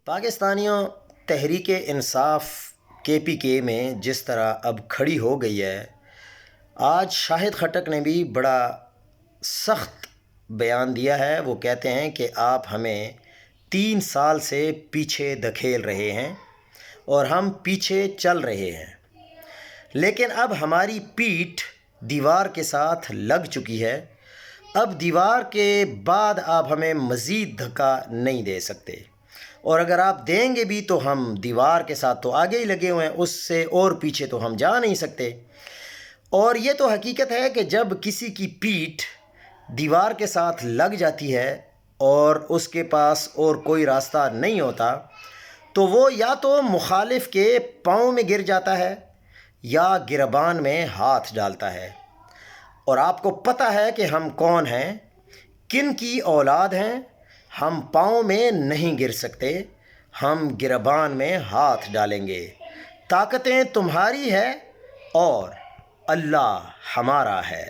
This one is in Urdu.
پاکستانیوں، تحریک انصاف KPK میں جس طرح اب کھڑی ہو گئی ہے، آج شاہد خٹک نے بھی بڑا سخت بیان دیا ہے۔ وہ کہتے ہیں کہ آپ ہمیں 3 سال سے پیچھے دھکیل رہے ہیں اور ہم پیچھے چل رہے ہیں، لیکن اب ہماری پیٹھ دیوار کے ساتھ لگ چکی ہے۔ اب دیوار کے بعد آپ ہمیں مزید دھکا نہیں دے سکتے، اور اگر آپ دیں گے بھی تو ہم دیوار کے ساتھ تو آگے ہی لگے ہوئے ہیں، اس سے اور پیچھے تو ہم جا نہیں سکتے۔ اور یہ تو حقیقت ہے کہ جب کسی کی پیٹھ دیوار کے ساتھ لگ جاتی ہے اور اس کے پاس اور کوئی راستہ نہیں ہوتا، تو وہ یا تو مخالف کے پاؤں میں گر جاتا ہے یا گریبان میں ہاتھ ڈالتا ہے۔ اور آپ کو پتہ ہے کہ ہم کون ہیں، کن کی اولاد ہیں۔ ہم پاؤں میں نہیں گر سکتے، ہم گریبان میں ہاتھ ڈالیں گے۔ طاقتیں تمہاری ہے اور اللہ ہمارا ہے۔